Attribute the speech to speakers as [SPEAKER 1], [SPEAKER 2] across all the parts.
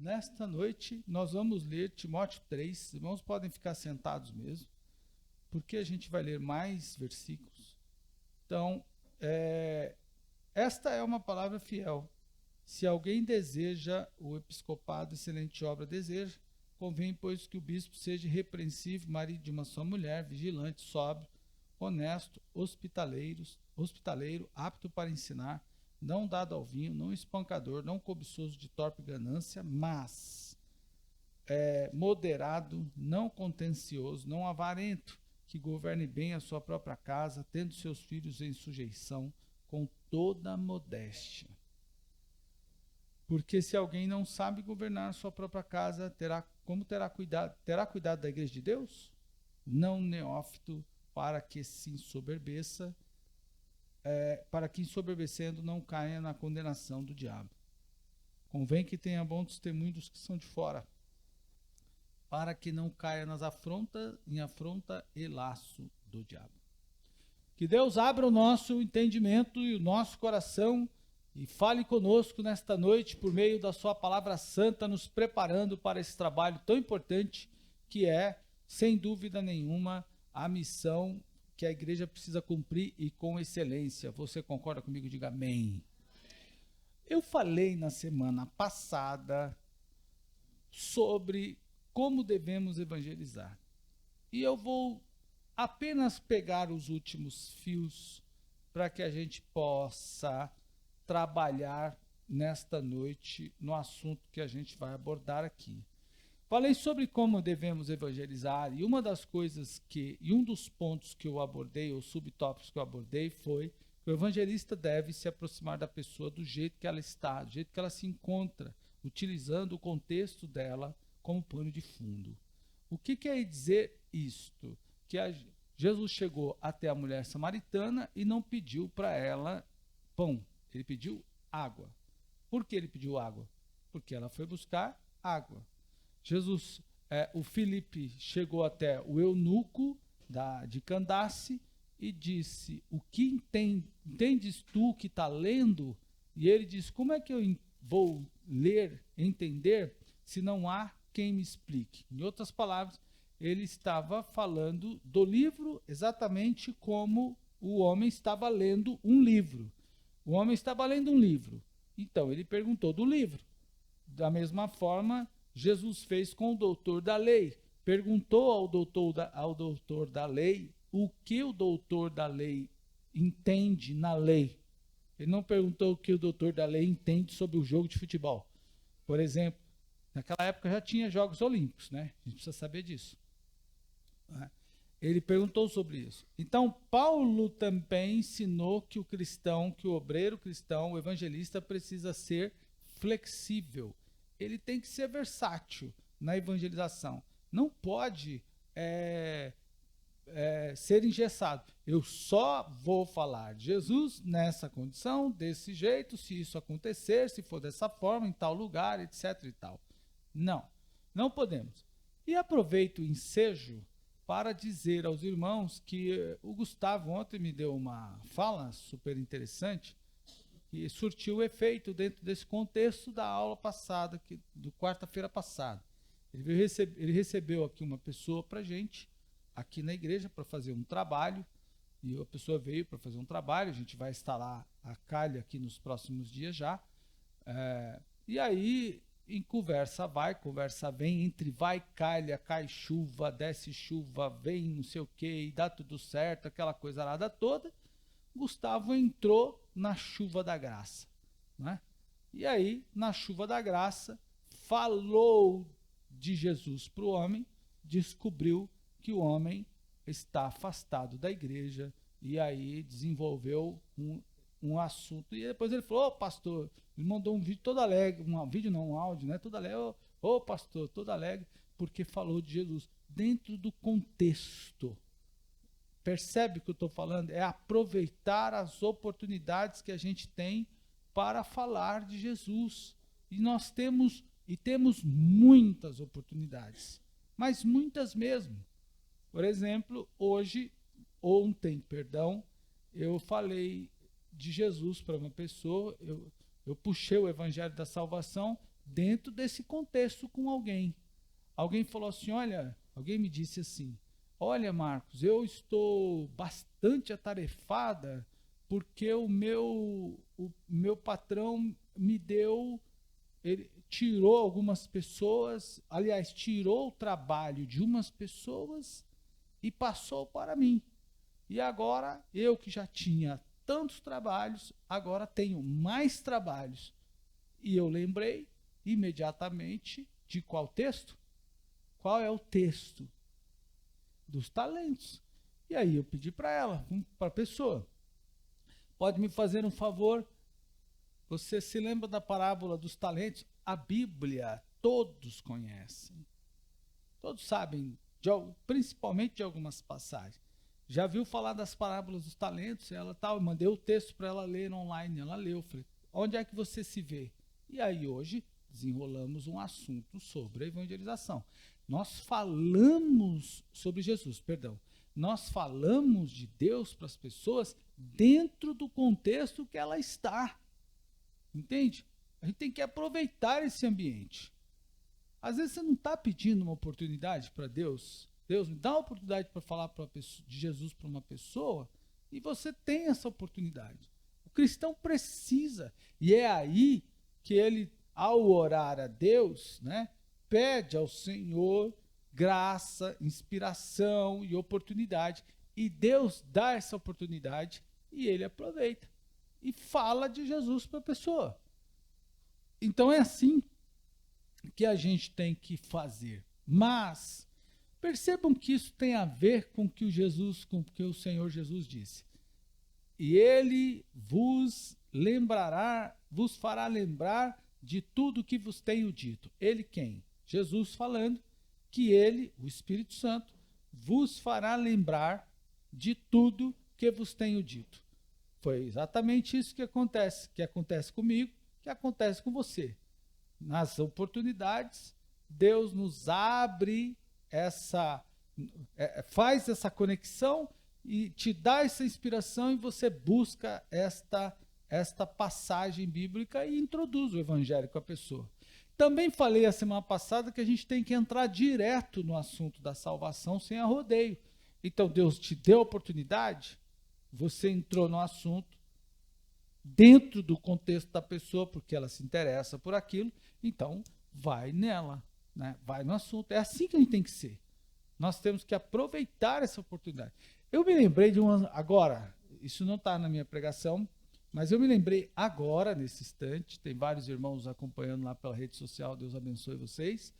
[SPEAKER 1] Nesta noite, nós vamos ler Timóteo 3. Os irmãos podem ficar sentados mesmo, porque a gente vai ler mais versículos. Então, esta é uma palavra fiel. Se alguém deseja o episcopado, excelente obra deseja, convém, pois, que o bispo seja irrepreensível, marido de uma só mulher, vigilante, sóbrio, honesto, hospitaleiro, apto para ensinar, não dado ao vinho, não espancador, não cobiçoso de torpe ganância, mas moderado, não contencioso, não avarento, que governe bem a sua própria casa, tendo seus filhos em sujeição, com toda modéstia. Porque se alguém não sabe governar a sua própria casa, terá cuidado da igreja de Deus? Não neófito, para que se ensoberbeça, para que ensoberbecendo não caia na condenação do diabo. Convém que tenha bom testemunho dos que são de fora, para que não caia em afronta e laço do diabo. Que Deus abra o nosso entendimento e o nosso coração e fale conosco nesta noite por meio da sua palavra santa, nos preparando para esse trabalho tão importante que é, sem dúvida nenhuma, a missão que a igreja precisa cumprir e com excelência. Você concorda comigo? Diga amém. Eu falei na semana passada sobre como devemos evangelizar. E eu vou apenas pegar os últimos fios para que a gente possa trabalhar nesta noite no assunto que a gente vai abordar aqui. Falei sobre como devemos evangelizar e uma das coisas e um dos pontos que eu abordei, ou subtópicos que eu abordei, foi que o evangelista deve se aproximar da pessoa do jeito que ela está, do jeito que ela se encontra, utilizando o contexto dela como pano de fundo. O que quer dizer isto? Que Jesus chegou até a mulher samaritana e não pediu para ela pão, ele pediu água. Por que ele pediu água? Porque ela foi buscar água. O Filipe chegou até o eunuco de Candace e disse: o que entendes tu que está lendo? E ele disse: como é que eu vou ler, entender, se não há quem me explique? Em outras palavras, ele estava falando do livro exatamente como o homem estava lendo um livro. O homem estava lendo um livro, então ele perguntou do livro. Da mesma forma, Jesus fez com o doutor da lei. Perguntou ao doutor da lei o que o doutor da lei entende na lei. Ele não perguntou o que o doutor da lei entende sobre o jogo de futebol. Por exemplo, naquela época já tinha Jogos Olímpicos, né? A gente precisa saber disso. Ele perguntou sobre isso. Então, Paulo também ensinou que o cristão, que o obreiro cristão, o evangelista, precisa ser flexível. Ele tem que ser versátil na evangelização. Não pode ser engessado. Eu só vou falar de Jesus nessa condição, desse jeito, se isso acontecer, se for dessa forma, em tal lugar, etc. e tal. Não podemos. E aproveito o ensejo para dizer aos irmãos que o Gustavo ontem me deu uma fala super interessante que surtiu efeito dentro desse contexto da aula passada, do quarta-feira passada. Ele recebeu aqui uma pessoa para a gente, aqui na igreja, para fazer um trabalho, e a pessoa veio para fazer um trabalho, a gente vai instalar a calha aqui nos próximos dias já, e aí, em conversa vai, conversa vem, entre vai, calha, cai chuva, desce chuva, vem não sei o que, e dá tudo certo, aquela coisa arada toda, Gustavo entrou na chuva da graça, né? E aí, na chuva da graça, falou de Jesus para o homem, descobriu que o homem está afastado da igreja, e aí desenvolveu um assunto, e depois ele falou: pastor, ele mandou um vídeo todo alegre, um áudio, né, todo alegre, pastor, todo alegre, porque falou de Jesus, dentro do contexto. Percebe o que eu estou falando? É aproveitar as oportunidades que a gente tem para falar de Jesus. E nós temos muitas oportunidades, mas muitas mesmo. Por exemplo, ontem, eu falei de Jesus para uma pessoa, eu puxei o Evangelho da Salvação dentro desse contexto com alguém. Alguém falou assim, olha, alguém me disse assim, olha, Marcos, eu estou bastante atarefada porque o meu patrão me deu, ele tirou algumas pessoas, aliás, tirou o trabalho de umas pessoas e passou para mim. E agora, eu que já tinha tantos trabalhos, agora tenho mais trabalhos. E eu lembrei imediatamente de qual texto? Qual é o texto? Dos talentos. E aí eu pedi para ela, para a pessoa, pode me fazer um favor? Você se lembra da parábola dos talentos? A Bíblia todos conhecem. Todos sabem, principalmente de algumas passagens. Já viu falar das parábolas dos talentos? Ela tal, eu mandei o texto para ela ler online, ela leu. Falei, onde é que você se vê? E aí hoje desenrolamos um assunto sobre a evangelização. Nós falamos sobre Jesus, perdão. Nós falamos de Deus para as pessoas dentro do contexto que ela está. Entende? A gente tem que aproveitar esse ambiente. Às vezes você não está pedindo uma oportunidade para Deus. Deus me dá uma oportunidade para falar de Jesus para uma pessoa, e você tem essa oportunidade. O cristão precisa, e é aí que ele, ao orar a Deus, né, pede ao Senhor graça, inspiração e oportunidade, e Deus dá essa oportunidade e ele aproveita e fala de Jesus para a pessoa. Então é assim que a gente tem que fazer. Mas percebam que isso tem a ver com o que o Senhor Jesus disse. E ele vos fará lembrar de tudo que vos tenho dito. Ele quem? Jesus falando que ele, o Espírito Santo, vos fará lembrar de tudo que vos tenho dito. Foi exatamente isso que acontece comigo, que acontece com você. Nas oportunidades, Deus nos abre faz essa conexão e te dá essa inspiração, e você busca esta passagem bíblica e introduz o evangelho com a pessoa. Também falei a semana passada que a gente tem que entrar direto no assunto da salvação sem arrodeio. Então Deus te deu a oportunidade, você entrou no assunto dentro do contexto da pessoa, porque ela se interessa por aquilo, então vai nela, né? Vai no assunto. É assim que a gente tem que ser. Nós temos que aproveitar essa oportunidade. Eu me lembrei de uma agora, isso não está na minha pregação, mas eu me lembrei agora, nesse instante, tem vários irmãos acompanhando lá pela rede social, Deus abençoe vocês,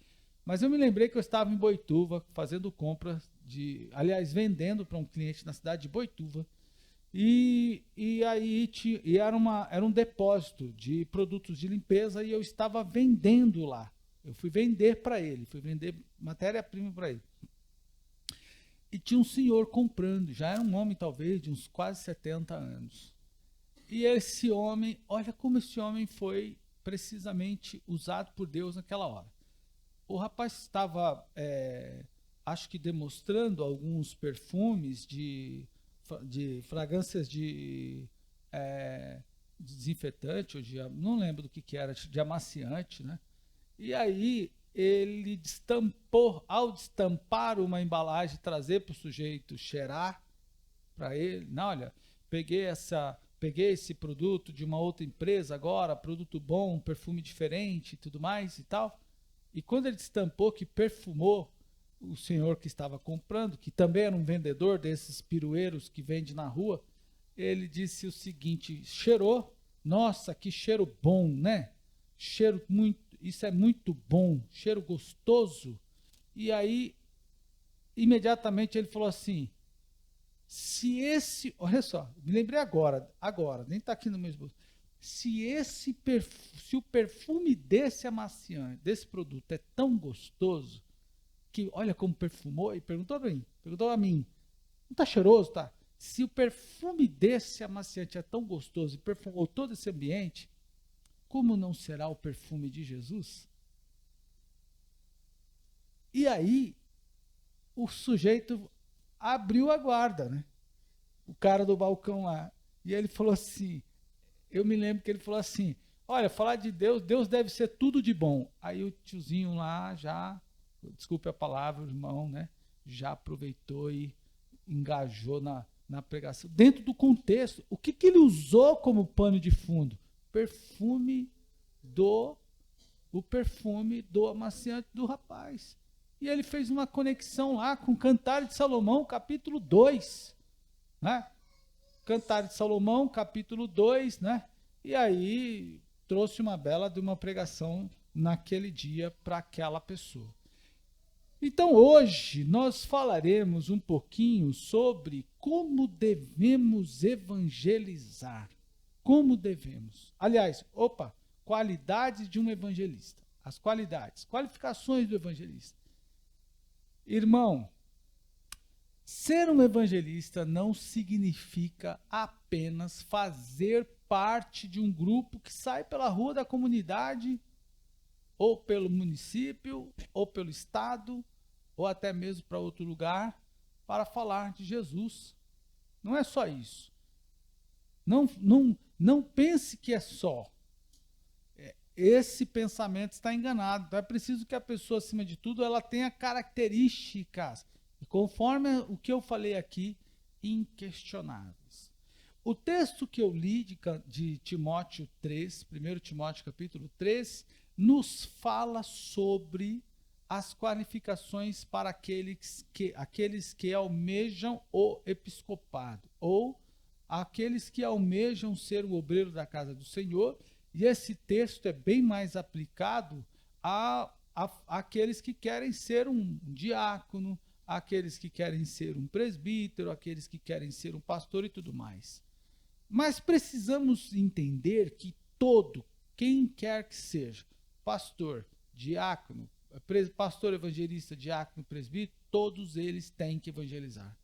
[SPEAKER 1] mas eu me lembrei que eu estava em Boituva, fazendo compras, aliás, vendendo para um cliente na cidade de Boituva, e aí era um depósito de produtos de limpeza, e eu estava vendendo lá. Eu fui vender para ele, fui vender matéria-prima para ele. E tinha um senhor comprando, já era um homem talvez de uns quase 70 anos. E esse homem, olha como esse homem foi precisamente usado por Deus naquela hora. O rapaz estava, acho que demonstrando alguns perfumes de fragrâncias de desinfetante, ou não lembro do que era, de amaciante, né? E aí ele destampou, ao destampar uma embalagem, trazer para o sujeito cheirar para ele, não, olha, peguei esse produto de uma outra empresa agora, produto bom, perfume diferente e tudo mais e tal. E quando ele destampou, que perfumou, o senhor que estava comprando, que também era um vendedor desses pirueiros que vende na rua, ele disse o seguinte, cheirou, nossa, que cheiro bom, né? Cheiro muito, isso é muito bom, cheiro gostoso. E aí, imediatamente ele falou assim, olha só, me lembrei agora, nem está aqui no meu esboço, se o perfume desse amaciante, desse produto é tão gostoso, que olha como perfumou, e perguntou a mim, não está cheiroso, tá? Se o perfume desse amaciante é tão gostoso e perfumou todo esse ambiente, como não será o perfume de Jesus? E aí, o sujeito abriu a guarda, né? O cara do balcão lá. E ele falou assim, eu me lembro que ele falou assim, Olha, falar de Deus, Deus deve ser tudo de bom. Aí o tiozinho lá já, desculpe a palavra, o irmão, né? Já aproveitou e engajou na pregação. Dentro do contexto, o que ele usou como pano de fundo? Perfume do o perfume do amaciante do rapaz. E ele fez uma conexão lá com Cantares de Salomão, capítulo 2, né? Cantares de Salomão, capítulo 2, né? E aí trouxe uma bela de uma pregação naquele dia para aquela pessoa. Então hoje nós falaremos um pouquinho sobre como devemos evangelizar. Como devemos. Aliás, qualidades de um evangelista. As qualidades, qualificações do evangelista. Irmão, ser um evangelista não significa apenas fazer parte de um grupo que sai pela rua da comunidade, ou pelo município, ou pelo estado, ou até mesmo para outro lugar, para falar de Jesus. Não é só isso. Não pense que é só. Esse pensamento está enganado. Então é preciso que a pessoa, acima de tudo, ela tenha características, conforme o que eu falei aqui, inquestionáveis. O texto que eu li de Timóteo 3, 1 Timóteo capítulo 3, nos fala sobre as qualificações para aqueles que almejam o episcopado, ou aqueles que almejam ser o obreiro da casa do Senhor. E esse texto é bem mais aplicado àqueles que querem ser um diácono, àqueles que querem ser um presbítero, àqueles que querem ser um pastor e tudo mais. Mas precisamos entender que quem quer que seja, pastor, diácono, pastor evangelista, diácono, presbítero, todos eles têm que evangelizar.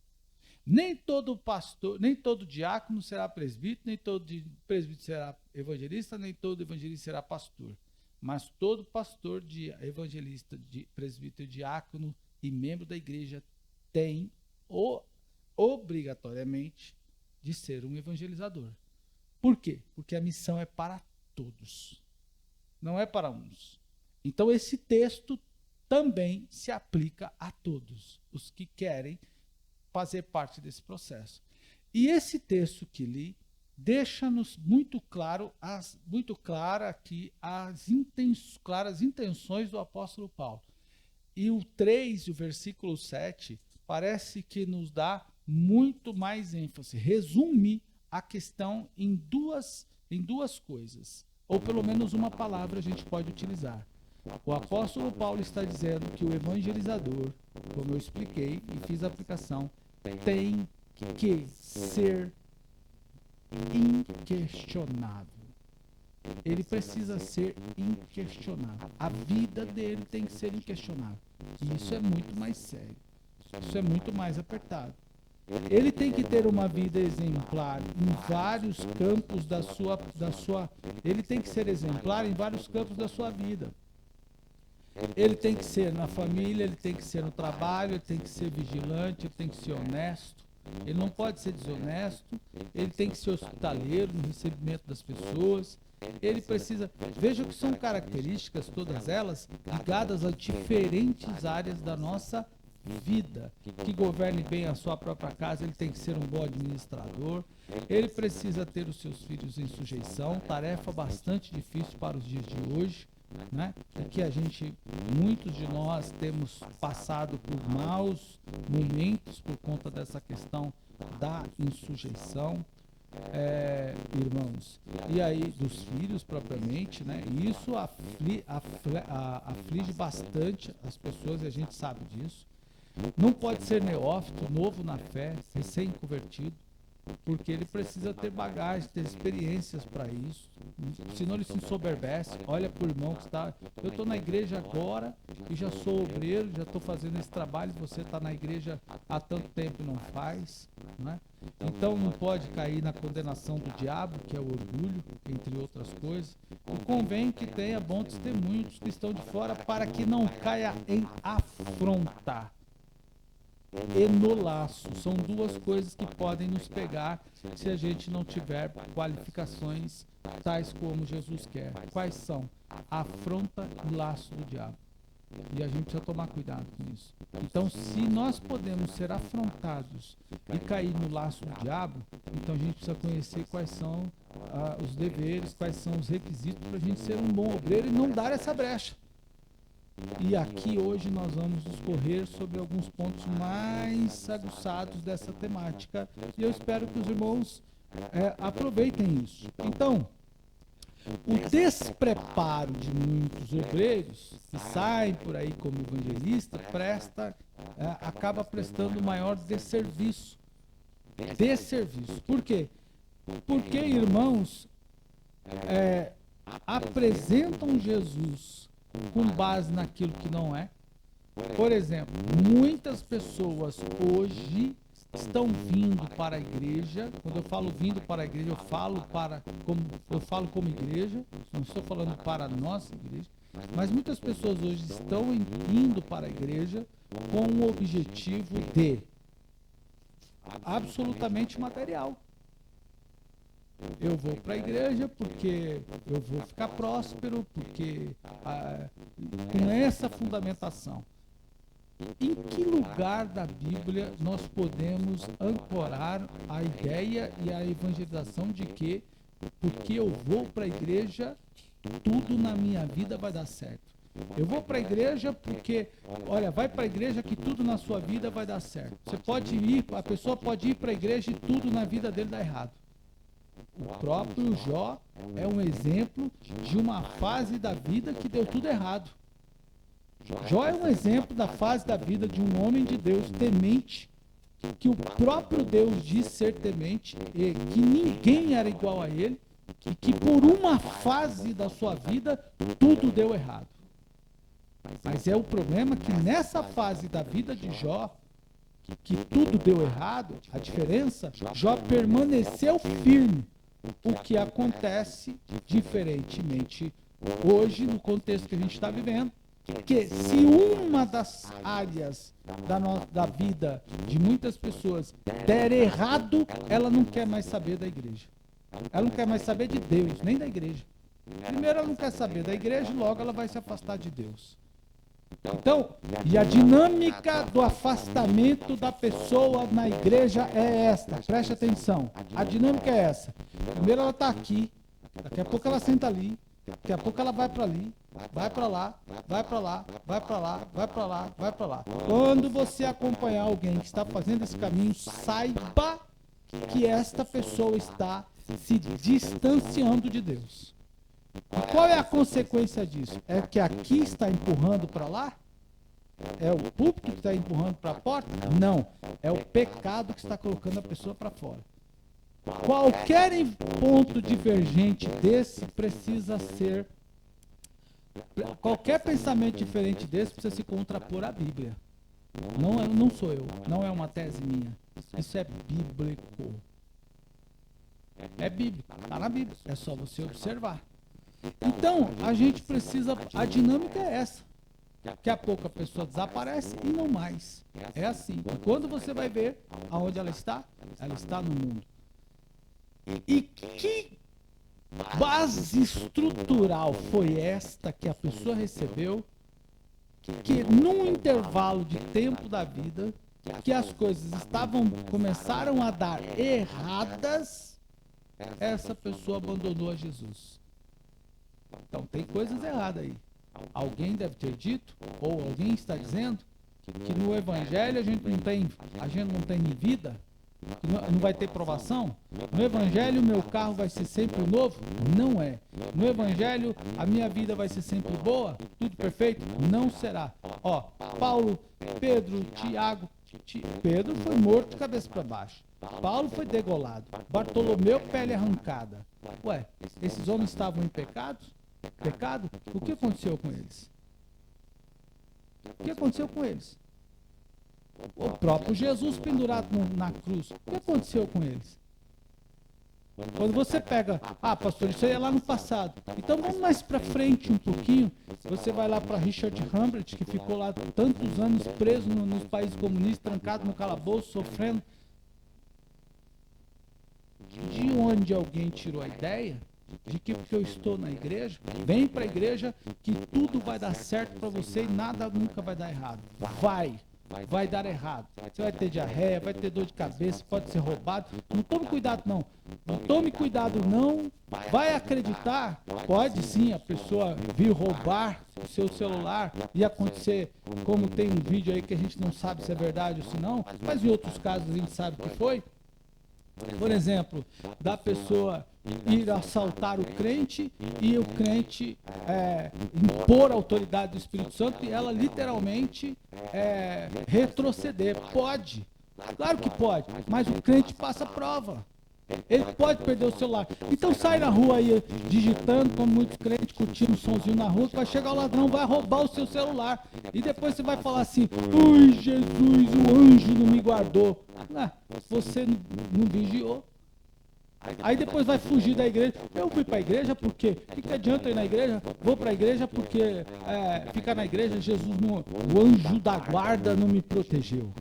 [SPEAKER 1] Nem todo pastor, nem todo diácono será presbítero, nem todo presbítero será evangelista, nem todo evangelista será pastor. Mas todo pastor, evangelista, presbítero, diácono e membro da igreja tem obrigatoriamente de ser um evangelizador. Por quê? Porque a missão é para todos, não é para uns. Então esse texto também se aplica a todos os que querem fazer parte desse processo. E esse texto que li deixa-nos muito claro aqui as claras intenções do apóstolo Paulo. E o 3, o versículo 7, parece que nos dá muito mais ênfase. Resume a questão em duas coisas, ou pelo menos uma palavra a gente pode utilizar. O apóstolo Paulo está dizendo que o evangelizador, como eu expliquei e fiz a aplicação, tem que ser inquestionável. Ele precisa ser inquestionável. A vida dele tem que ser inquestionável. E isso é muito mais sério. Isso é muito mais apertado. Ele tem que ter uma vida exemplar em vários campos da sua. Ele tem que ser exemplar em vários campos da sua vida. Ele tem que ser na família, ele tem que ser no trabalho, ele tem que ser vigilante, ele tem que ser honesto. Ele não pode ser desonesto, ele tem que ser hospitaleiro no recebimento das pessoas. Ele precisa... Veja que são características, todas elas, ligadas a diferentes áreas da nossa vida. Que governe bem a sua própria casa, ele tem que ser um bom administrador. Ele precisa ter os seus filhos em sujeição, tarefa bastante difícil para os dias de hoje. Né? Que muitos de nós temos passado por maus momentos por conta dessa questão da insujeição, irmãos, e aí dos filhos propriamente, né? E isso aflige bastante as pessoas, e a gente sabe disso. Não pode ser neófito, novo na fé, recém-convertido, porque ele precisa ter bagagem, ter experiências para isso, senão ele se ensoberbece. Olha para o irmão que está... Eu estou na igreja agora e já sou obreiro, já estou fazendo esse trabalho, você está na igreja há tanto tempo e não faz, né? Então não pode cair na condenação do diabo, que é o orgulho, entre outras coisas. E convém que tenha bom testemunho dos que estão de fora, para que não caia em afronta. e no laço. São duas coisas que podem nos pegar se a gente não tiver qualificações tais como Jesus quer. Quais são? Afronta e laço do diabo. E a gente precisa tomar cuidado com isso. Então, se nós podemos ser afrontados e cair no laço do diabo, então a gente precisa conhecer quais são os deveres, quais são os requisitos para a gente ser um bom obreiro e não dar essa brecha. E aqui hoje nós vamos discorrer sobre alguns pontos mais aguçados dessa temática e eu espero que os irmãos aproveitem isso. Então, o despreparo de muitos obreiros que saem por aí como evangelista acaba prestando maior desserviço. Desserviço. Por quê? Porque, irmãos, apresentam Jesus com base naquilo que não é. Por exemplo, muitas pessoas hoje estão vindo para a igreja. Quando eu falo vindo para a igreja, eu falo como igreja, não estou falando para a nossa igreja, mas muitas pessoas hoje estão indo para a igreja com o objetivo de absolutamente material. Eu vou para a igreja porque eu vou ficar próspero, porque com essa fundamentação. Em que lugar da Bíblia nós podemos ancorar a ideia e a evangelização de que, porque eu vou para a igreja, tudo na minha vida vai dar certo? Eu vou para a igreja porque, olha, vai para a igreja que tudo na sua vida vai dar certo. A pessoa pode ir para a igreja e tudo na vida dele dá errado. O próprio Jó é um exemplo de uma fase da vida que deu tudo errado. Jó é um exemplo da fase da vida de um homem de Deus temente, que o próprio Deus diz ser temente, e que ninguém era igual a ele, e que por uma fase da sua vida tudo deu errado. Mas é o problema que nessa fase da vida de Jó, que tudo deu errado, a diferença, Jó permaneceu firme. O que acontece diferentemente hoje, no contexto que a gente está vivendo, que se uma das áreas da vida de muitas pessoas der errado, ela não quer mais saber da igreja. Ela não quer mais saber de Deus, nem da igreja. Primeiro, ela não quer saber da igreja, logo ela vai se afastar de Deus. Então, e a dinâmica do afastamento da pessoa na igreja é esta, preste atenção. A dinâmica é essa. Primeiro ela está aqui, daqui a pouco ela senta ali, daqui a pouco ela vai para ali, vai para lá, vai para lá, vai para lá, vai para lá, vai para lá. Quando você acompanhar alguém que está fazendo esse caminho, saiba que esta pessoa está se distanciando de Deus. E qual é a consequência disso? É que aqui está empurrando para lá? É o púlpito que está empurrando para a porta? Não. É o pecado que está colocando a pessoa para fora. Qualquer ponto divergente desse precisa ser... Qualquer pensamento diferente desse precisa se contrapor à Bíblia. Não sou eu. Não é uma tese minha. Isso é bíblico. É bíblico. Está na Bíblia. É só você observar. Então, a gente precisa... A dinâmica é essa. Daqui a pouco a pessoa desaparece e não mais. É assim. E quando você vai ver aonde ela está no mundo. E que base estrutural foi esta que a pessoa recebeu, que num intervalo de tempo da vida, que as coisas começaram a dar erradas, essa pessoa abandonou a Jesus. Então tem coisas erradas aí. Alguém deve ter dito, ou alguém está dizendo, que no Evangelho a gente não tem vida, que não vai ter provação. No Evangelho o meu carro vai ser sempre novo? Não é. No Evangelho a minha vida vai ser sempre boa? Tudo perfeito? Não será. Ó, Paulo, Pedro, Tiago, Pedro foi morto de cabeça para baixo. Paulo foi degolado. Bartolomeu, pele arrancada. Ué, esses homens estavam em pecado? O que aconteceu com eles? O que aconteceu com eles? O próprio Jesus pendurado na cruz. O que aconteceu com eles? Quando você pega, pastor, isso aí é lá no passado. Então vamos mais para frente um pouquinho. Você vai lá para Richard Humbert, que ficou lá tantos anos preso nos países comunistas, trancado no calabouço, sofrendo. De onde alguém tirou a ideia de que porque eu estou na igreja, vem para a igreja que tudo vai dar certo para você e nada nunca vai dar errado. Vai dar errado. Você vai ter diarreia, vai ter dor de cabeça, pode ser roubado. Não tome cuidado não. Não tome cuidado não. Vai acreditar? Pode sim a pessoa vir roubar o seu celular e acontecer, como tem um vídeo aí que a gente não sabe se é verdade ou se não, mas em outros casos a gente sabe que foi. Por exemplo, da pessoa ir assaltar o crente e o crente impor a autoridade do Espírito Santo e ela literalmente retroceder. Pode, claro que pode, mas o crente passa a prova. Ele pode perder o celular. Então sai na rua aí digitando, como muitos crentes curtindo um sonzinho na rua, que vai chegar o ladrão, vai roubar o seu celular. E depois você vai falar assim, ui, Jesus, o anjo não me guardou. Você não vigiou. Aí depois vai fugir da igreja. Eu fui para a igreja porque, o que adianta eu ir na igreja? Vou para a igreja porque ficar na igreja, Jesus, o anjo da guarda não me protegeu.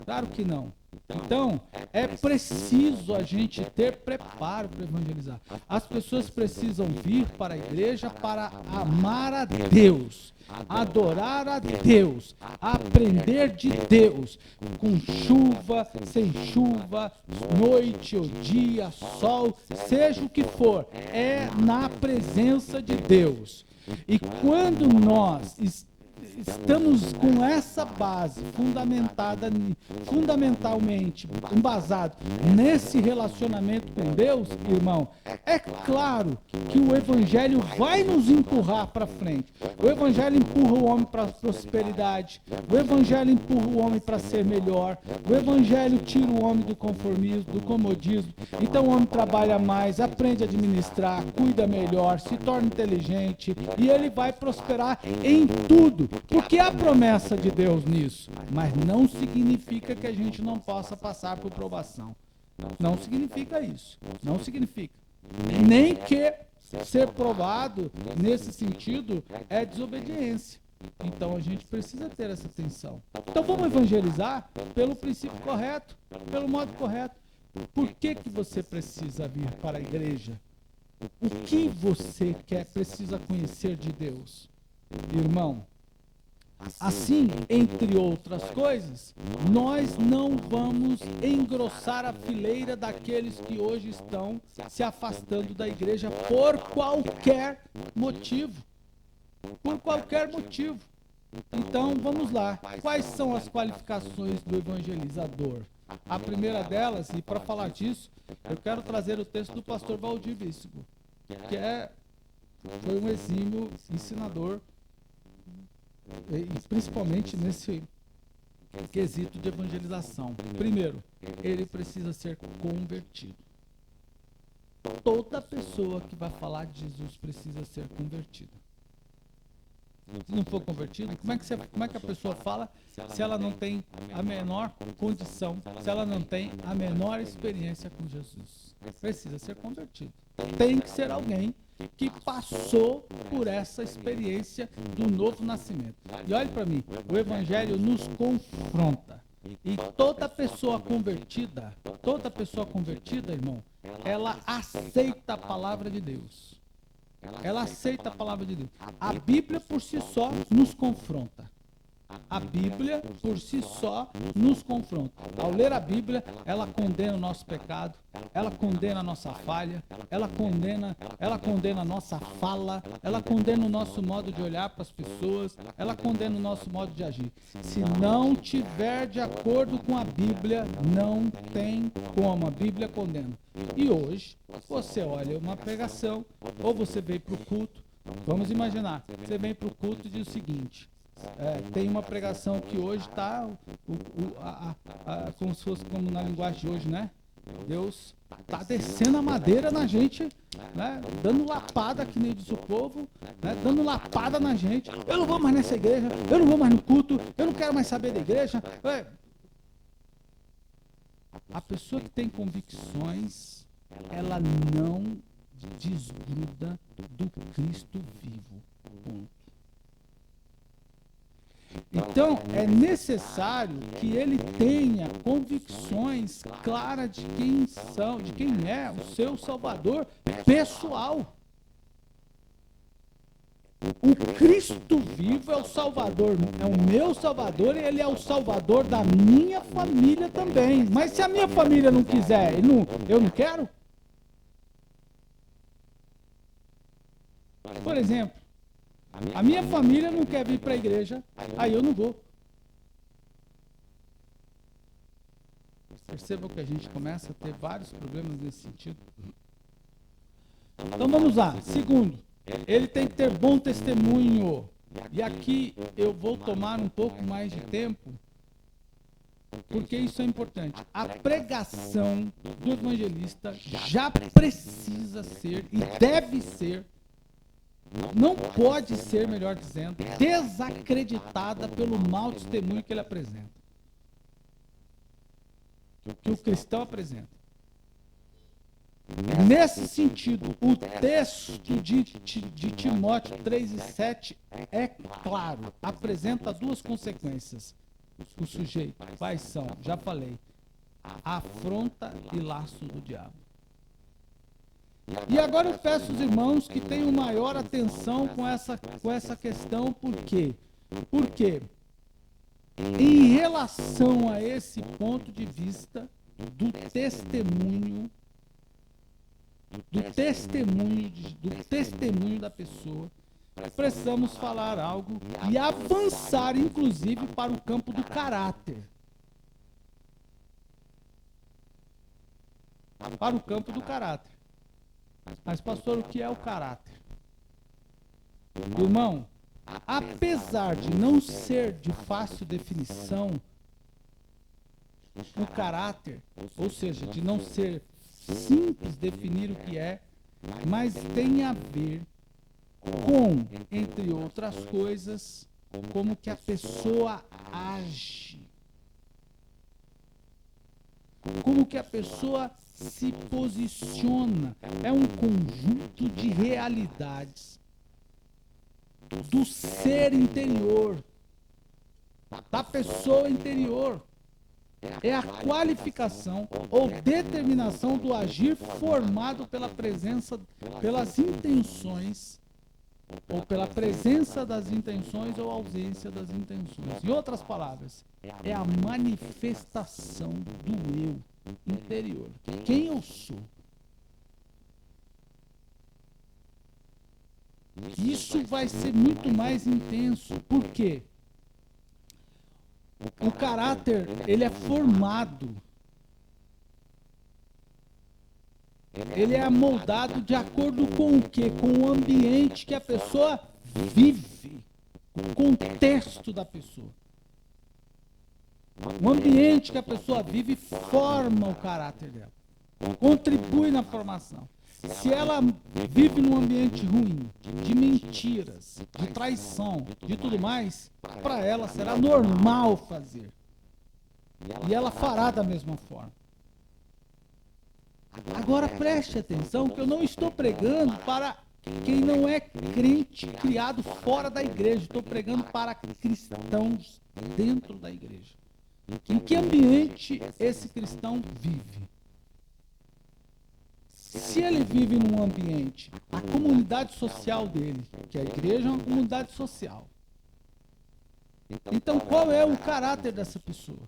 [SPEAKER 1] Claro que não. Então, é preciso a gente ter preparo para evangelizar. As pessoas precisam vir para a igreja para amar a Deus, adorar a Deus, aprender de Deus, com chuva, sem chuva, noite ou dia, sol, seja o que for, é na presença de Deus. E quando nós estamos com essa base fundamentalmente embasado nesse relacionamento com Deus, irmão, é claro que o Evangelho vai nos empurrar para frente. O Evangelho empurra o homem para a prosperidade, o Evangelho empurra o homem para ser melhor, o Evangelho tira o homem do conformismo, do comodismo. Então o homem trabalha mais, aprende a administrar, cuida melhor, se torna inteligente e ele vai prosperar em tudo. Porque há promessa de Deus nisso, mas não significa que a gente não possa passar por provação. Não significa isso. Não significa. Nem que ser provado nesse sentido é desobediência. Então a gente precisa ter essa atenção. Então vamos evangelizar pelo princípio correto, pelo modo correto. Por que você precisa vir para a igreja? O que você precisa conhecer de Deus? Irmão, assim, entre outras coisas, nós não vamos engrossar a fileira daqueles que hoje estão se afastando da igreja por qualquer motivo. Por qualquer motivo. Então, vamos lá. Quais são as qualificações do evangelizador? A primeira delas, e para falar disso, eu quero trazer o texto do pastor Valdir Bispo, que foi um exímio ensinador, e principalmente nesse quesito de evangelização. Primeiro, ele precisa ser convertido. Toda pessoa que vai falar de Jesus precisa ser convertida. Se não for convertido, como é que a pessoa fala se ela não tem a menor condição, se ela não tem a menor experiência com Jesus? Precisa ser convertido. Tem que ser alguém que passou por essa experiência do novo nascimento. E olhe para mim, o Evangelho nos confronta. E toda pessoa convertida, irmão, ela aceita a palavra de Deus. Ela aceita a palavra de Deus. A Bíblia por si só nos confronta. A Bíblia por si só nos confronta. Ao ler a Bíblia, ela condena o nosso pecado, ela condena a nossa falha, ela condena a nossa fala, ela condena o nosso modo de olhar para as pessoas, ela condena o nosso modo de agir. Se não tiver de acordo com a Bíblia, não tem como. A Bíblia condena. E hoje, você olha uma pregação, ou você vem para o culto, vamos imaginar, você vem para o culto e diz o seguinte: tem uma pregação que hoje está como se fosse como na linguagem de hoje, né? Deus está descendo a madeira na gente, né? Dando lapada, que nem diz o povo, né? Dando lapada na gente. Eu não vou mais nessa igreja, eu não vou mais no culto, eu não quero mais saber da igreja. A pessoa que tem convicções, ela não desgruda do Cristo vivo. Ponto. Então, é necessário que ele tenha convicções claras de quem é o seu Salvador pessoal. O Cristo vivo é o Salvador, é o meu Salvador e ele é o Salvador da minha família também. Mas se a minha família não quiser, eu não quero? Por exemplo, a minha família não quer vir para a igreja, aí eu não vou. Percebam que a gente começa a ter vários problemas nesse sentido. Então vamos lá. Segundo, ele tem que ter bom testemunho. E aqui eu vou tomar um pouco mais de tempo, porque isso é importante. A pregação do evangelista já precisa ser e deve ser, não pode ser, melhor dizendo, desacreditada pelo mau testemunho que ele apresenta, que o cristão apresenta. Nesse sentido, o texto de Timóteo 3:7 é claro, apresenta duas consequências. O sujeito, quais são? Já falei, afronta e laço do diabo. E agora eu peço aos irmãos que tenham maior atenção com essa questão, por quê? Porque em relação a esse ponto de vista do testemunho da pessoa, precisamos falar algo e avançar, inclusive, para o campo do caráter. Para o campo do caráter. Mas, pastor, o que é o caráter? Irmão, apesar de não ser de fácil definição, o caráter, ou seja, de não ser simples definir o que é, mas tem a ver com, entre outras coisas, como que a pessoa age, como que a pessoa se posiciona. É um conjunto de realidades do ser interior, da pessoa interior. É a qualificação ou determinação do agir formado pela presença, pelas intenções, ou pela presença das intenções ou ausência das intenções. Em outras palavras, é a manifestação do eu interior. Quem eu sou. Isso vai ser muito mais intenso. Por quê? O caráter, ele é formado. Ele é amoldado de acordo com o quê? Com o ambiente que a pessoa vive. O contexto da pessoa. O ambiente que a pessoa vive forma o caráter dela. Contribui na formação. Se ela vive num ambiente ruim, de mentiras, de traição, de tudo mais, para ela será normal fazer. E ela fará da mesma forma. Agora preste atenção que eu não estou pregando para quem não é crente, criado fora da igreja. Estou pregando para cristãos dentro da igreja. Em que ambiente esse cristão vive? Se ele vive num ambiente, a comunidade social dele, que a igreja é uma comunidade social. Então, qual é o caráter dessa pessoa?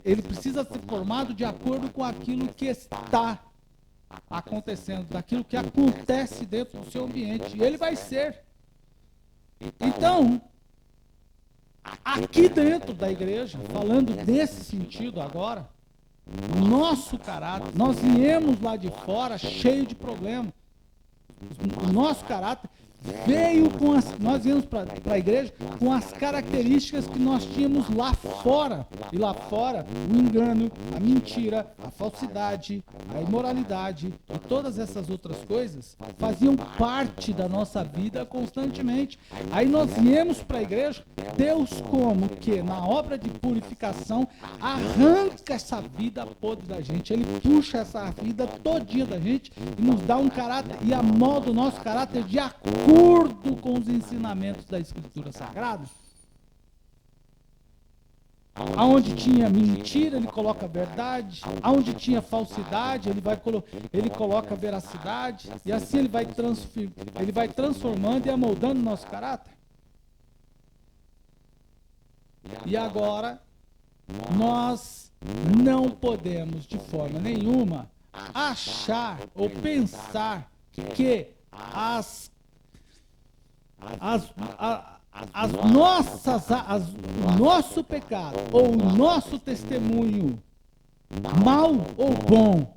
[SPEAKER 1] Ele precisa ser formado de acordo com aquilo que está acontecendo, daquilo que acontece dentro do seu ambiente. E ele vai ser. Então, aqui dentro da igreja, falando nesse sentido agora, nosso caráter, nós viemos lá de fora cheio de problemas. O nosso caráter nós viemos para a igreja com as características que nós tínhamos lá fora. E lá fora, o engano, a mentira, a falsidade, a imoralidade e todas essas outras coisas faziam parte da nossa vida constantemente. Aí nós viemos para a igreja, Deus como que na obra de purificação arranca essa vida podre da gente. Ele puxa essa vida todinha da gente e nos dá um caráter e amolda o nosso caráter de acordo com os ensinamentos da Escritura Sagrada. Aonde tinha mentira, ele coloca a verdade. Aonde tinha falsidade, ele coloca a veracidade. E assim ele vai transformando e amoldando o nosso caráter. E agora, nós não podemos de forma nenhuma achar ou pensar que o nosso pecado ou o nosso testemunho, mal ou bom,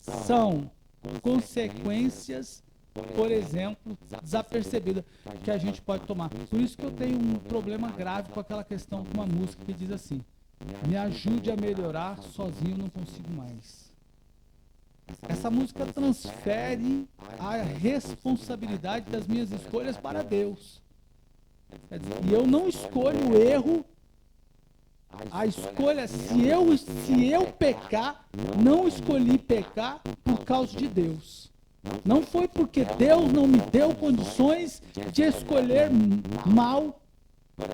[SPEAKER 1] são consequências, por exemplo, desapercebidas que a gente pode tomar. Por isso que eu tenho um problema grave com aquela questão de uma música que diz assim: me ajude a melhorar, sozinho eu não consigo mais. Essa música transfere a responsabilidade das minhas escolhas para Deus. Quer dizer, e eu não escolho o erro. A escolha, se eu pecar, não escolhi pecar por causa de Deus. Não foi porque Deus não me deu condições de escolher mal.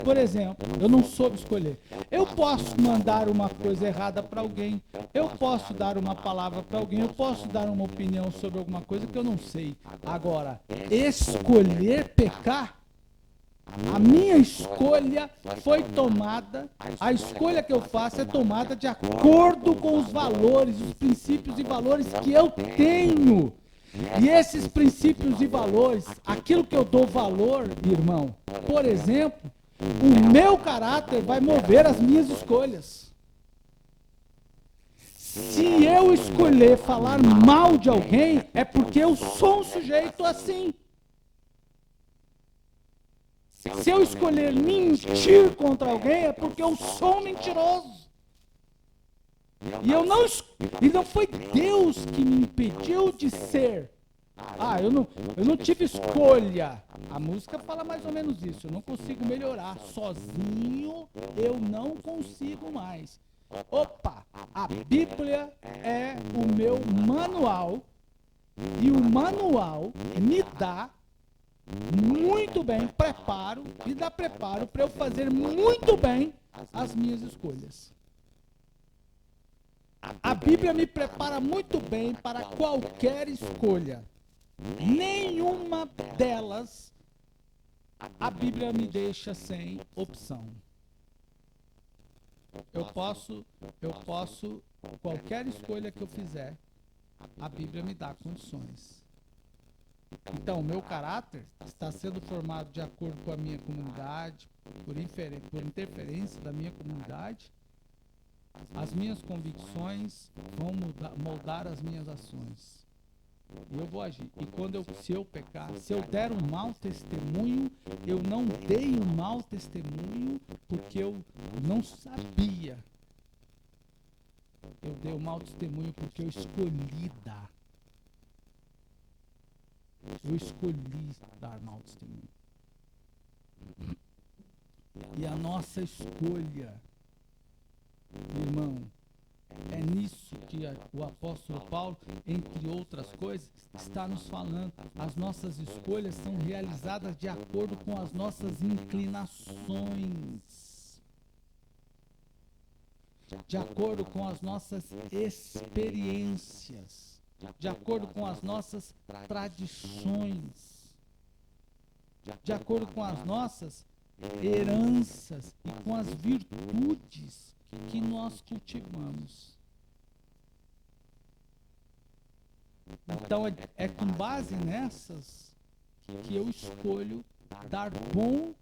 [SPEAKER 1] Por exemplo, eu não soube escolher. Eu posso mandar uma coisa errada para alguém. Eu posso dar uma palavra para alguém. Eu posso dar uma opinião sobre alguma coisa que eu não sei. Agora, escolher pecar, a minha escolha foi tomada, a escolha que eu faço é tomada de acordo com os valores, os princípios e valores que eu tenho. E esses princípios e valores, aquilo que eu dou valor, irmão, por exemplo, o meu caráter vai mover as minhas escolhas. Se eu escolher falar mal de alguém, é porque eu sou um sujeito assim. Se eu escolher mentir contra alguém, é porque eu sou um mentiroso. E não foi Deus que me impediu de ser. Eu não tive escolha. A música fala mais ou menos isso. Eu não consigo melhorar. Sozinho eu não consigo mais. Opa! A Bíblia é o meu manual. E o manual me dá muito bem preparo. Me dá preparo para eu fazer muito bem as minhas escolhas. A Bíblia me prepara muito bem para qualquer escolha. Nenhuma delas a Bíblia me deixa sem opção. Eu posso, qualquer escolha que eu fizer, a Bíblia me dá condições. Então, o meu caráter está sendo formado de acordo com a minha comunidade, por interferência da minha comunidade. As minhas convicções vão moldar as minhas ações. E eu vou agir. E se eu pecar, se eu der um mau testemunho, eu não dei um mau testemunho porque eu não sabia. Eu dei um mau testemunho porque eu escolhi dar. Eu escolhi dar mau testemunho. E a nossa escolha, irmão, é nisso que o apóstolo Paulo, entre outras coisas, está nos falando. As nossas escolhas são realizadas de acordo com as nossas inclinações, de acordo com as nossas experiências, de acordo com as nossas tradições, de acordo com as nossas heranças e com as virtudes que nós cultivamos. Então é com base nessas que eu escolho dar bom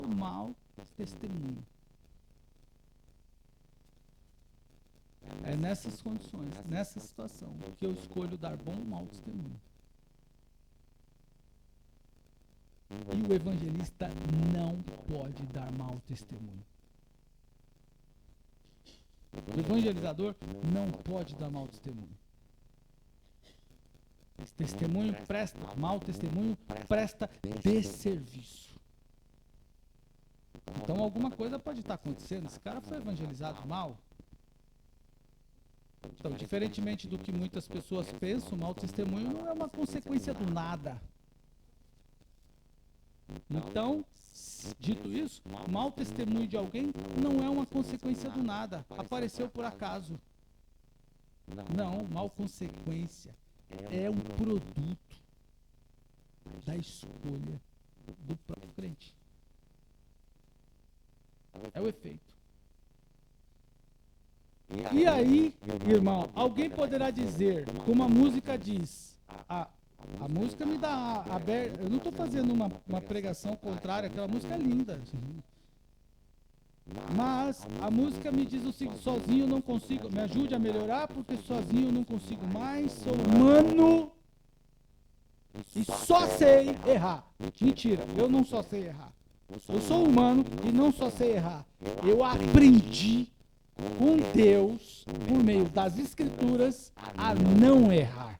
[SPEAKER 1] ou mau testemunho. É nessas condições, nessa situação, que eu escolho dar bom ou mau testemunho. E o evangelista não pode dar mau testemunho. O evangelizador não pode dar mau testemunho. Testemunho presta, mau testemunho presta desserviço. Então alguma coisa pode estar acontecendo. Esse cara foi evangelizado mal. Então, diferentemente do que muitas pessoas pensam, o mau testemunho não é uma consequência do nada. Então, dito isso, o mau testemunho de alguém não é uma consequência do nada. Apareceu por acaso. Não, mal consequência é um produto da escolha do próprio crente. É o efeito. E aí, irmão, alguém poderá dizer, como a música diz, a música me dá aberta. Eu não estou fazendo uma pregação contrária, aquela música é linda. Mas a música me diz o seguinte: sozinho eu não consigo, me ajude a melhorar, porque sozinho eu não consigo mais, sou humano e só sei errar. Mentira, eu não só sei errar. Eu sou humano e não só sei errar. Eu aprendi com Deus, por meio das Escrituras, a não errar.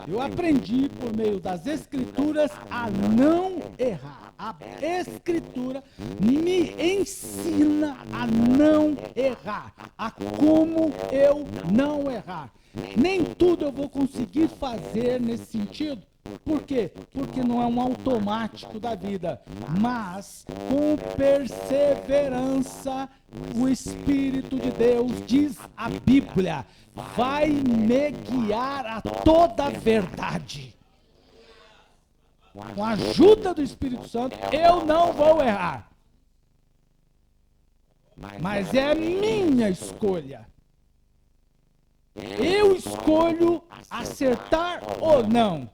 [SPEAKER 1] Eu aprendi por meio das Escrituras a não errar. A Escritura me ensina a não errar, a como eu não errar. Nem tudo eu vou conseguir fazer nesse sentido. Por quê? Porque não é um automático da vida, mas com perseverança, o Espírito de Deus, diz a Bíblia, vai me guiar a toda a verdade. Com a ajuda do Espírito Santo, eu não vou errar. Mas é a minha escolha. Eu escolho acertar ou não.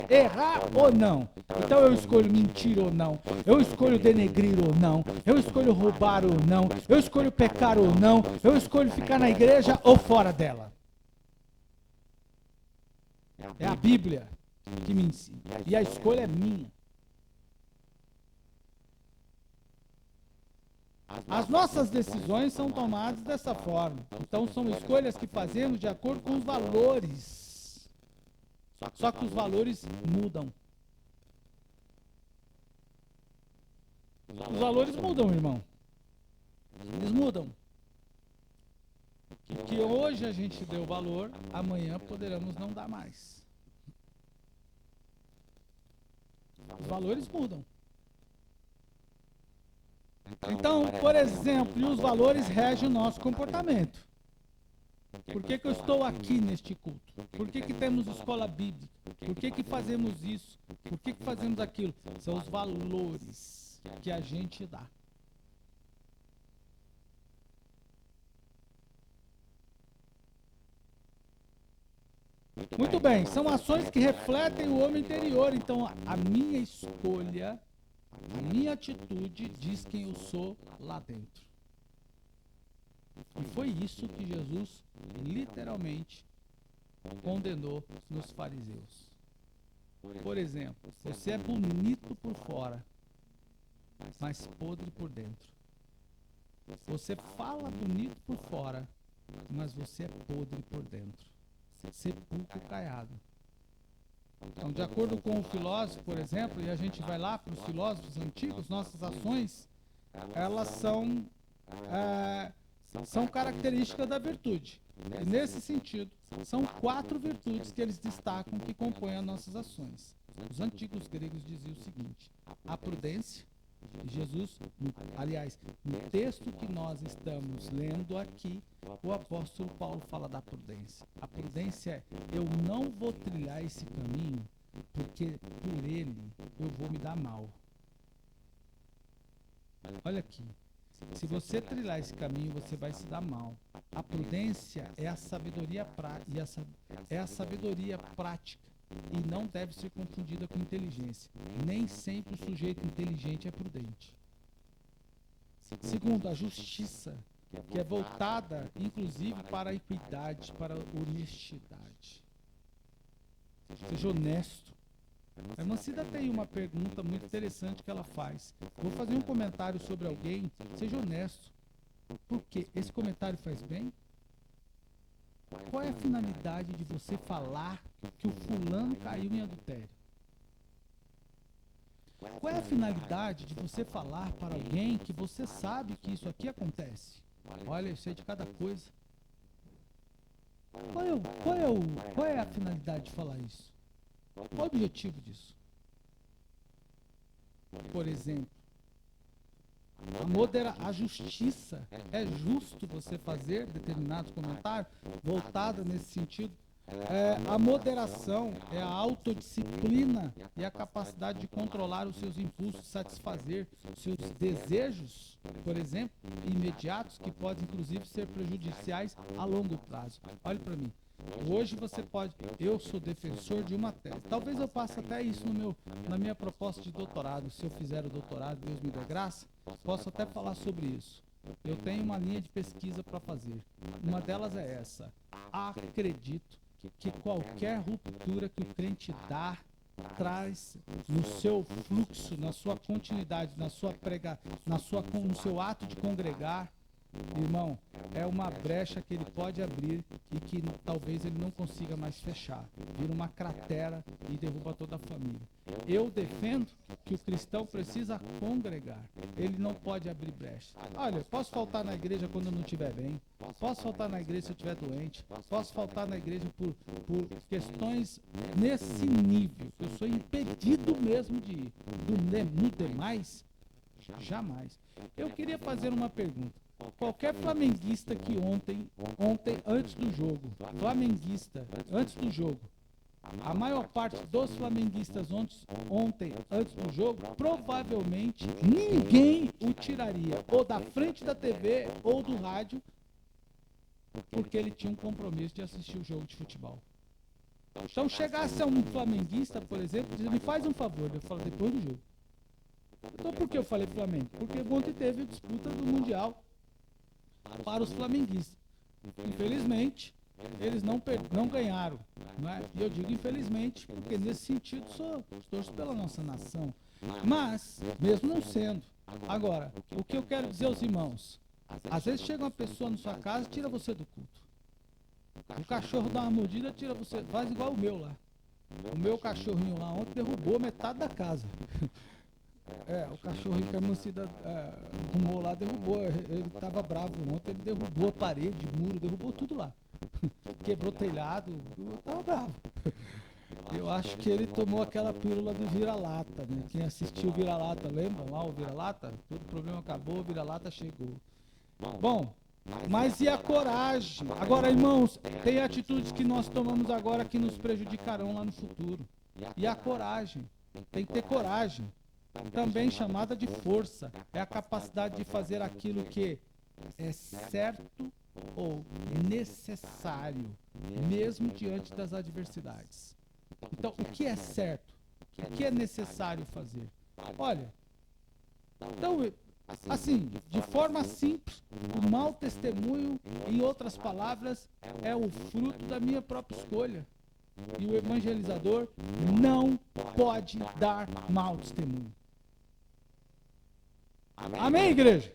[SPEAKER 1] Errar ou não. Então eu escolho mentir ou não. Eu escolho denegrir ou não. Eu escolho roubar ou não. Eu escolho pecar ou não. Eu escolho ficar na igreja ou fora dela. É a Bíblia que me ensina. E a escolha é minha. As nossas decisões são tomadas dessa forma. Então são escolhas que fazemos de acordo com os valores. Só que os valores mudam. Os valores mudam, irmão. Eles mudam. O que hoje a gente deu valor, amanhã poderemos não dar mais. Os valores mudam. Então, por exemplo, os valores regem o nosso comportamento. Por que eu estou aqui neste culto? Por que temos escola bíblica? Por que fazemos isso? Por que fazemos aquilo? São os valores que a gente dá. Muito bem, são ações que refletem o homem interior. Então, a minha escolha, a minha atitude diz quem eu sou lá dentro. E foi isso que Jesus literalmente condenou nos fariseus. Por exemplo, você é bonito por fora, mas podre por dentro. Você fala bonito por fora, mas você é podre por dentro. Sepulcro caiado. Então, de acordo com o filósofo, por exemplo, e a gente vai lá para os filósofos antigos, nossas ações, elas são características da virtude. E nesse sentido, são 4 virtudes que eles destacam que compõem as nossas ações. Os antigos gregos diziam o seguinte: a prudência. Jesus, aliás, no texto que nós estamos lendo aqui, o apóstolo Paulo fala da prudência. A prudência é: eu não vou trilhar esse caminho, porque por ele eu vou me dar mal. Olha aqui. Se você trilhar esse caminho, você vai se dar mal. A prudência é a sabedoria prática e não deve ser confundida com inteligência. Nem sempre o sujeito inteligente é prudente. Segundo, a justiça, que é voltada, inclusive, para a equidade, para a honestidade. Seja honesto. A irmã Cida tem uma pergunta muito interessante que ela faz. Vou fazer um comentário sobre alguém, seja honesto. Por quê? Esse comentário faz bem? Qual é a finalidade de você falar que o fulano caiu em adultério? Qual é a finalidade de você falar para alguém que você sabe que isso aqui acontece? Olha, eu sei de cada coisa. Qual é a finalidade de falar isso? Qual o objetivo disso? Por exemplo, a justiça. É justo você fazer determinados comentários voltados nesse sentido? A moderação é a autodisciplina e a capacidade de controlar os seus impulsos, satisfazer seus desejos, por exemplo, imediatos, que podem inclusive ser prejudiciais a longo prazo. Olhe para mim. Hoje você pode, eu sou defensor de uma tese. Talvez eu passe até isso na minha proposta de doutorado. Se eu fizer o doutorado, Deus me dê graça, posso até falar sobre isso. Eu tenho uma linha de pesquisa para fazer. Uma delas é essa. Acredito que qualquer ruptura que o crente dá, traz no seu fluxo, na sua continuidade, no seu ato de congregar, irmão, é uma brecha que ele pode abrir e que talvez ele não consiga mais fechar. Vira uma cratera e derruba toda a família. Eu defendo que o cristão precisa congregar. Ele não pode abrir brecha. Olha, eu posso faltar na igreja quando eu não estiver bem. Posso faltar na igreja se eu estiver doente. Posso faltar na igreja por questões nesse nível. Eu sou impedido mesmo de ir. No demais, jamais. Eu queria fazer uma pergunta. Qualquer flamenguista que ontem, antes do jogo, a maior parte dos flamenguistas ontem, antes do jogo, provavelmente ninguém o tiraria, ou da frente da TV ou do rádio, porque ele tinha um compromisso de assistir o jogo de futebol. Então, chegasse a um flamenguista, por exemplo, e diz, me faz um favor, eu falo depois do jogo. Então, por que eu falei Flamengo? Porque ontem teve disputa do Mundial para os flamenguistas. Infelizmente, eles não ganharam. Não é? E eu digo infelizmente, porque nesse sentido torço pela nossa nação. Mas, mesmo não sendo. Agora, o que eu quero dizer aos irmãos, às vezes chega uma pessoa na sua casa e tira você do culto. O cachorro dá uma mordida, tira você, faz igual o meu lá. O meu cachorrinho lá ontem derrubou metade da casa. O cachorrinho que a Mancida arrumou lá, derrubou. Ele estava bravo ontem, ele derrubou a parede, o muro, derrubou tudo lá. Quebrou telhado, estava bravo. Eu acho que ele tomou aquela pílula do vira-lata, né? Quem assistiu o vira-lata, lembra lá o vira-lata? Todo problema acabou, o vira-lata chegou. Bom, mas e a coragem? Agora, irmãos, tem atitudes que nós tomamos agora que nos prejudicarão lá no futuro. E a coragem, tem que ter coragem. Também chamada de força, é a capacidade de fazer aquilo que é certo ou necessário, mesmo diante das adversidades. Então, o que é certo? O que é necessário fazer? Olha, então, assim, de forma simples, o mau testemunho, em outras palavras, é o fruto da minha própria escolha. E o evangelizador não pode dar mau testemunho. Amém, igreja?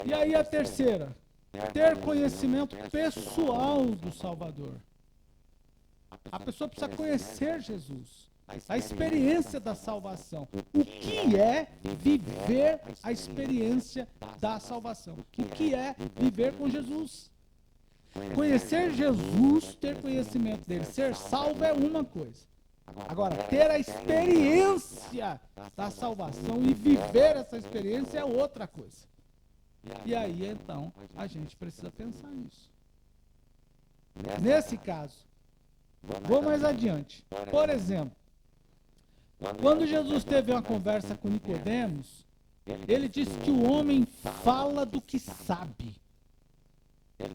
[SPEAKER 1] E aí a terceira, ter conhecimento pessoal do Salvador. A pessoa precisa conhecer Jesus, a experiência da salvação. O que é viver a experiência da salvação? O que é viver com Jesus? Conhecer Jesus, ter conhecimento dele, ser salvo é uma coisa. Agora, ter a experiência da salvação e viver essa experiência é outra coisa. E aí, então, a gente precisa pensar nisso. Nesse caso, vou mais adiante. Por exemplo, quando Jesus teve uma conversa com Nicodemos, ele disse que o homem fala do que sabe.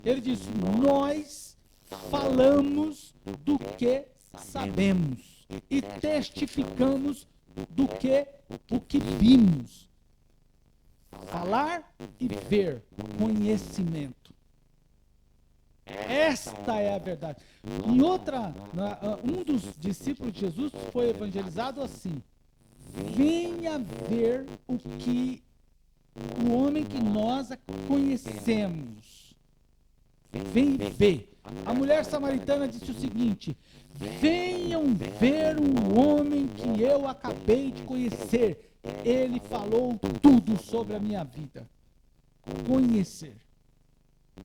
[SPEAKER 1] Ele disse, nós falamos do que sabemos e testificamos o que vimos. Falar e ver, conhecimento. Esta é a verdade. Um dos discípulos de Jesus foi evangelizado assim: venha ver o homem que nós conhecemos. Vem ver. A mulher samaritana disse o seguinte: venham ver um homem que eu acabei de conhecer. Ele falou tudo sobre a minha vida. Conhecer.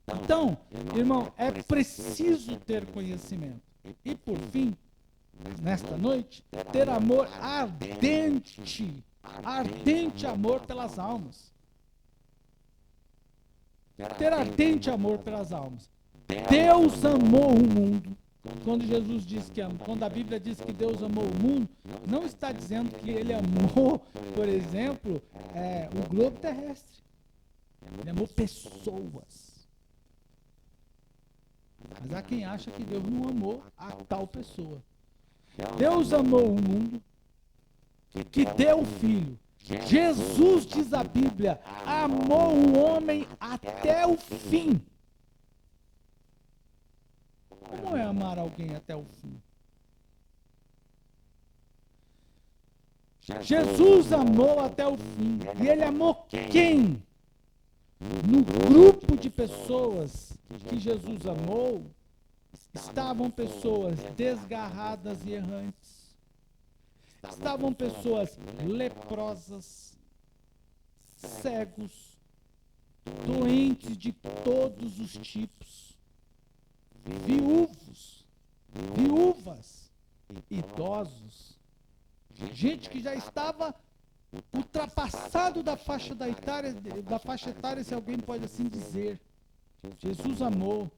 [SPEAKER 1] Então, irmão, é preciso ter conhecimento. E por fim, nesta noite, ter amor ardente. Ardente amor pelas almas. Ter ardente amor pelas almas. Deus amou o mundo. Quando a Bíblia diz que Deus amou o mundo, não está dizendo que ele amou, por exemplo, o globo terrestre. Ele amou pessoas. Mas há quem acha que Deus não amou a tal pessoa. Deus amou o mundo, que deu o Filho. Jesus, diz a Bíblia, amou o homem até o fim. Como é amar alguém até o fim? Jesus amou até o fim. E ele amou quem? No grupo de pessoas que Jesus amou, estavam pessoas desgarradas e errantes. Estavam pessoas leprosas, cegos, doentes de todos os tipos, viúvas, idosos, gente que já estava ultrapassado da faixa etária, se alguém pode assim dizer. Jesus amou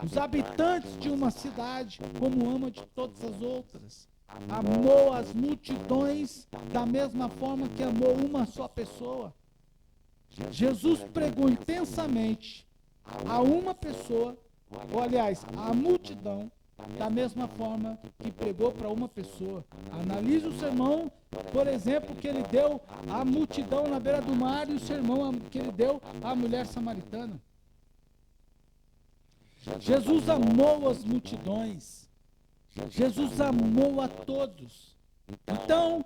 [SPEAKER 1] os habitantes de uma cidade como ama de todas as outras. Amou as multidões da mesma forma que amou uma só pessoa. Jesus pregou intensamente a uma pessoa, ou aliás, a multidão, da mesma forma que pregou para uma pessoa. Analise o sermão, por exemplo, que ele deu à multidão na beira do mar e o sermão que ele deu à mulher samaritana. Jesus amou as multidões. Jesus amou a todos. Então,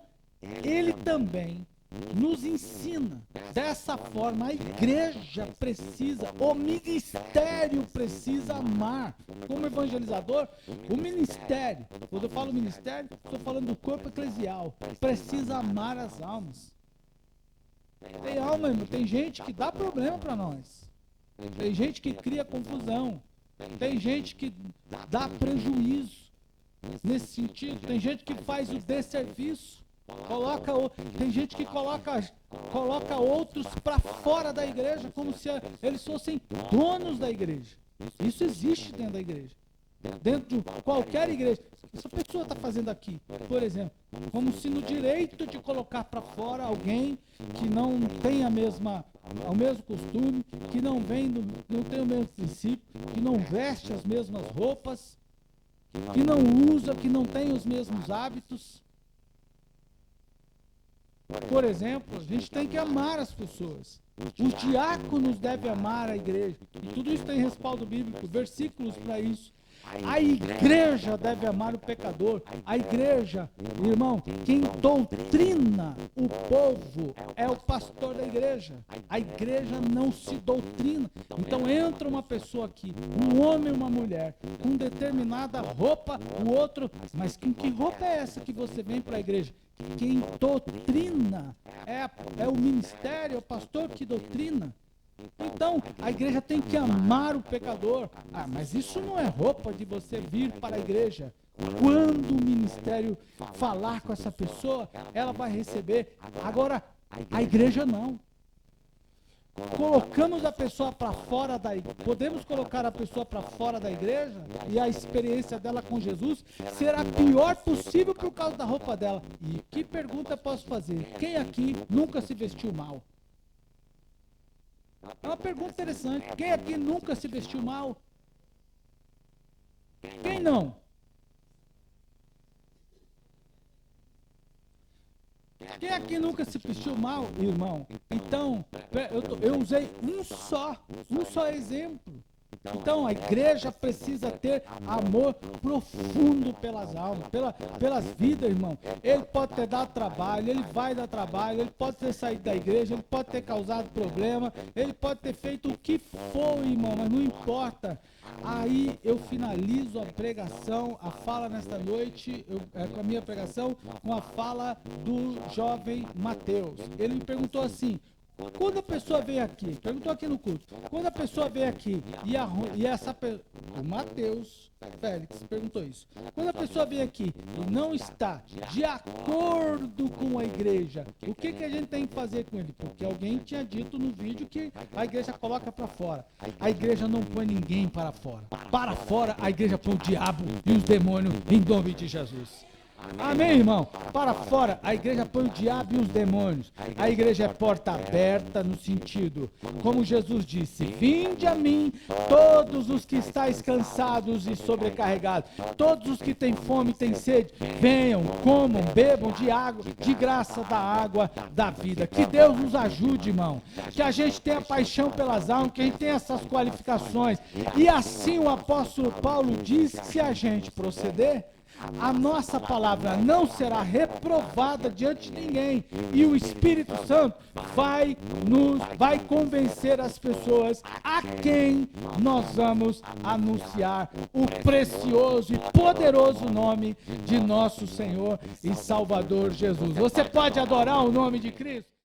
[SPEAKER 1] ele também nos ensina dessa forma. A igreja precisa, o ministério precisa amar. Como evangelizador, o ministério, quando eu falo ministério, estou falando do corpo eclesial, precisa amar as almas. Tem alma, irmão, tem gente que dá problema para nós, tem gente que cria confusão, tem gente que dá prejuízo nesse sentido, tem gente que faz o desserviço. Tem gente que coloca outros para fora da igreja, como se eles fossem donos da igreja. Isso existe dentro da igreja. Dentro de qualquer igreja. Essa pessoa está fazendo aqui, por exemplo, como se no direito de colocar para fora alguém que não tem o mesmo costume, que não tem o mesmo princípio, que não veste as mesmas roupas, que não usa, que não tem os mesmos hábitos. Por exemplo, a gente tem que amar as pessoas. Os diáconos devem amar a igreja. E tudo isso tem respaldo bíblico, versículos para isso. A igreja deve amar o pecador. A igreja, irmão, quem doutrina o povo é o pastor da igreja. A igreja não se doutrina. Então entra uma pessoa aqui, um homem e uma mulher, com determinada roupa, o outro, mas que roupa é essa que você vem para a igreja? Quem doutrina é o ministério, é o pastor que doutrina. Então, a igreja tem que amar o pecador. Ah, mas isso não é roupa de você vir para a igreja. Quando o ministério falar com essa pessoa, ela vai receber. Agora, a igreja não. Colocamos a pessoa para fora da igreja. Podemos colocar a pessoa para fora da igreja e a experiência dela com Jesus será a pior possível por causa da roupa dela. E que pergunta eu posso fazer? Quem aqui nunca se vestiu mal? É uma pergunta interessante. Quem aqui nunca se vestiu mal? Quem não? Quem aqui nunca se vestiu mal, irmão? Então, eu usei um só exemplo. Então, a igreja precisa ter amor profundo pelas almas, pelas vidas, irmão. Ele pode ter dado trabalho, ele vai dar trabalho, ele pode ter saído da igreja, ele pode ter causado problema, ele pode ter feito o que for, irmão, mas não importa. Aí eu finalizo a pregação, a fala nesta noite, com a minha pregação, com a fala do jovem Mateus. Ele me perguntou assim: quando a pessoa vem aqui, perguntou aqui no culto, quando a pessoa vem aqui o Mateus Félix perguntou isso, quando a pessoa vem aqui e não está de acordo com a igreja, o que a gente tem que fazer com ele? Porque alguém tinha dito no vídeo que a igreja coloca para fora. A igreja não põe ninguém para fora. Para fora a igreja põe o diabo e os demônios em nome de Jesus. Amém, irmão? Para fora, a igreja põe o diabo e os demônios. A igreja é porta aberta no sentido, como Jesus disse: vinde a mim todos os que estáis cansados e sobrecarregados, todos os que têm fome e têm sede, venham, comam, bebam de graça da água da vida. Que Deus nos ajude, irmão, que a gente tenha paixão pelas almas, que a gente tenha essas qualificações. E assim o apóstolo Paulo diz que se a gente proceder, a nossa palavra não será reprovada diante de ninguém, e o Espírito Santo vai convencer as pessoas a quem nós vamos anunciar o precioso e poderoso nome de nosso Senhor e Salvador Jesus. Você pode adorar o nome de Cristo?